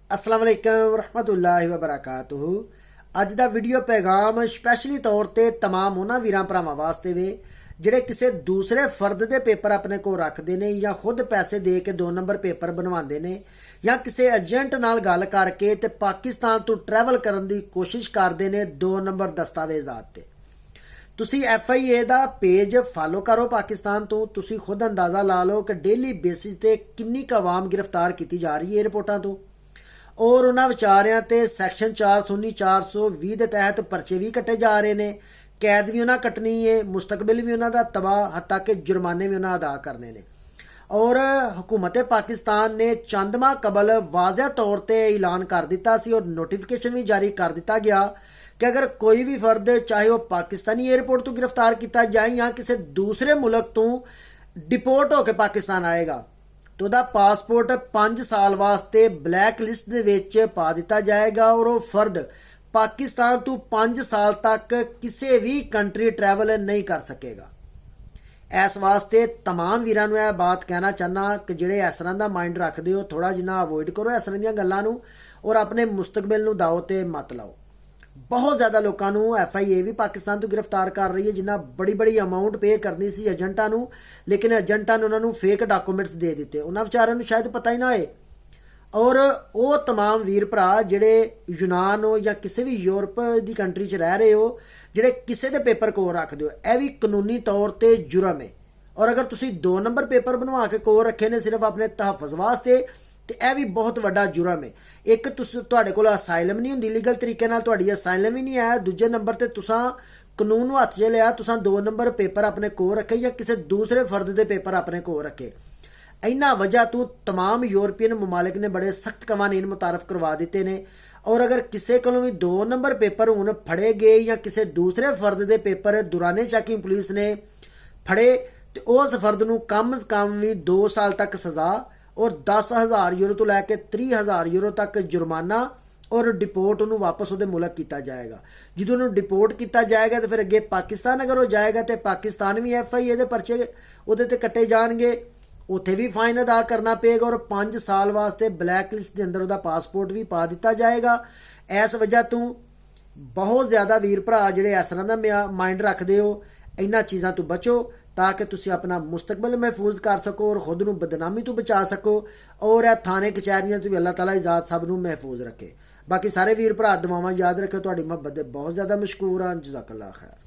अस्सलाम वालेकुम रहमतुल्लाहि व बरकातुहू। ਅੱਜ ਦਾ ਵੀਡੀਓ ਪੈਗਾਮ ਸਪੈਸ਼ਲੀ ਤੌਰ ਤੇ तमाम ਉਹਨਾਂ ਵੀਰਾਂ ਭਰਾਵਾਂ ਵਾਸਤੇ ਵੇ ਜਿਹੜੇ ਕਿਸੇ ਦੂਸਰੇ ਫਰਦ ਦੇ ਪੇਪਰ ਆਪਣੇ ਕੋਲ ਰੱਖਦੇ ਨੇ ਜਾਂ ਖੁਦ ਪੈਸੇ ਦੇ ਕੇ 2 ਨੰਬਰ ਪੇਪਰ ਬਣਵਾਉਂਦੇ ਨੇ ਜਾਂ ਕਿਸੇ ਏਜੰਟ ਨਾਲ ਗੱਲ ਕਰਕੇ ਤੇ ਪਾਕਿਸਤਾਨ ਤੋਂ ਟਰੈਵਲ ਕਰਨ ਦੀ ਕੋਸ਼ਿਸ਼ ਕਰਦੇ ਨੇ 2 ਨੰਬਰ ਦਸਤਾਵੇਜ਼ਾਤ ਤੇ। ਤੁਸੀਂ FIA ਦਾ ਪੇਜ ਫਾਲੋ ਕਰੋ ਪਾਕਿਸਤਾਨ ਤੋਂ, ਤੁਸੀਂ ਖੁਦ ਅੰਦਾਜ਼ਾ ਲਾ ਲਓ ਕਿ ਡੇਲੀ ਬੇਸਿਸ ਤੇ ਕਿੰਨੀ ਕੁ ਆਵਾਮ ਗ੍ਰਿਫਤਾਰ ਕੀਤੀ ਜਾ ਰਹੀ ਹੈ ਰਿਪੋਰਟਾਂ ਤੋਂ। और उन्होंने विचारियां ते सैक्शन 419 420 के तहत परचे भी कटे जा रहे हैं, कैद भी उन्हें कटनी है, मुस्तकबिल भी उन्होंने तबाह, हत्ता कि जुर्माने भी उन्हें अदा करने ने। और हुकूमत पाकिस्तान ने चंद माह कबल वाज़ह तौर पर ऐलान कर दिता सी और नोटिफिकेशन भी जारी कर दिता गया कि अगर कोई भी फर्द चाहे वह पाकिस्तानी एयरपोर्ट तो गिरफ्तार किया जाए या किसी दूसरे मुल्क तो डिपोर्ट होकर पाकिस्तान आएगा तो ਉਹਦਾ ਪਾਸਪੋਰਟ 5 ਸਾਲ ਵਾਸਤੇ ਬਲੈਕ ਲਿਸਟ ਦੇ ਵਿੱਚ ਪਾ ਦਿੱਤਾ ਜਾਏਗਾ और वो फर्द पाकिस्तान तो 5 साल तक किसी भी कंट्री ट्रैवल नहीं कर सकेगा। इस वास्ते तमाम वीरां नूं यह बात कहना चाहना कि ਜਿਹੜੇ इस तरह का माइंड रखते हो थोड़ा जिन्ना अवॉइड करो इस तरह ਦੀਆਂ ਗੱਲਾਂ ਨੂੰ और अपने मुस्तकबिल ਨੂੰ दाव ते मत लाओ। बहुत ज़्यादा लोगों को FIA भी पाकिस्तान तो गिरफ्तार कर रही है जिन्हें बड़ी बड़ी अमाउंट पे करनी सी एजेंटा नूं, लेकिन एजेंटा ने उन्होंने फेक डॉकूमेंट्स दे दिते, उन्होंने बेचारिਆਂ ਨੂੰ शायद पता ही ना होए। और वो तमाम वीर भरा ਜਿਹੜੇ यूनान हो या किसी भी यूरोप की कंट्री च रह रहे हो ਜਿਹੜੇ ਕਿਸੇ ਦੇ पेपर कोल रखते हो, यह भी कानूनी तौर पर जुर्म है। और अगर तुसी 2 नंबर पेपर बनवा के कोल रखे ने सिर्फ अपने तहफ़ुज़ वास्ते तो यह भी बहुत वड्डा जुर्म है। एक तुहाडे कोल असाइलम नहीं हुंदी लीगल तरीके नाल, तुहाडी असाइलम ही नहीं है, दूजे नंबर ते तुसां कानून नूं हत्थ 'च लिया, तुसां 2 नंबर पेपर अपने कोल रखे या किसी दूसरे फर्द के पेपर अपने कोल रखे। इन्हां वजह तो तमाम यूरोपीयन ममालिक ने बड़े सख्त कवानीन मुतारफ करवा दिते ने। और अगर किसी कोलों भी 2 नंबर पेपर हुण फड़े गए या किसी दूसरे फर्द के पेपर दुराने चैकिंग पुलिस ने फड़े तो उस फर्द नूं कम से कम भी 2 साल तक सज़ा और 10,000 यूरो तो लैके 30,000 यूरो तक जुर्माना और डिपोर्ट उन्होंने वापस वो मुल्क किया जाएगा। जो उन्होंने डिपोर्ट किया जाएगा तो फिर अगे पाकिस्तान अगर वो जाएगा तो पाकिस्तान भी FIA के परचे वो कटे जाएंगे, उत्थे भी फाइन अदा करना पेगा और 5 साल वास्ते ब्लैक लिस्ट के अंदर वो पासपोर्ट भी पा दिता जाएगा। इस वजह तो बहुत ज़्यादा वीर भरा जिहड़े इस तरह का माइंड रखते हो, इन्हां चीज़ों तो बचो ताकि तुसी अपना मुस्तकबिल महफूज कर सको और खुद नूं बदनामी तो बचा सको और थाने कचहरियां तो भी अल्लाह ताला इजात सब नूं महफूज रखे। बाकी सारे वीर भरा दुआवां याद रखो, तुहाडी मुहब्बत दे बहुत ज़्यादा मशकूर हाँ। जज़ाकल्लाह खैर।